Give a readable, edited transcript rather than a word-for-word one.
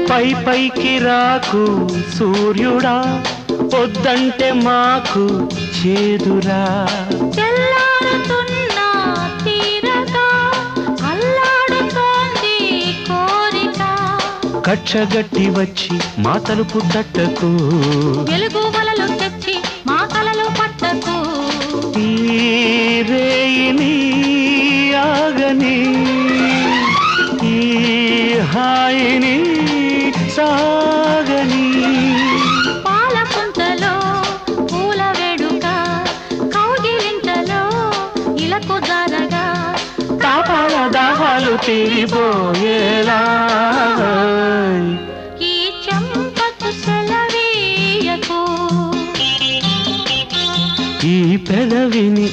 పై పైకి రాకు సూర్యుడా పొద్దంటే మాకు చేదురా తెల్లారుతున్నా తీరగా అల్లాడుతోంది కోరిక కచ్చగట్టి వచ్చి మా తలుపు తట్టకు వెలుగు వలలు తెచ్చి మా కలలు పట్టకు ఈ రేయిని ఆగని ఈ హాయిని సాగని పాల పుంతలో పూల వేడుక కౌగిలింతలో ఇలకు జారగా తాపాల దాహాలు తీరిపోయేలా ఈ చెంపకు సెలవీయకు ఈ పెదవిని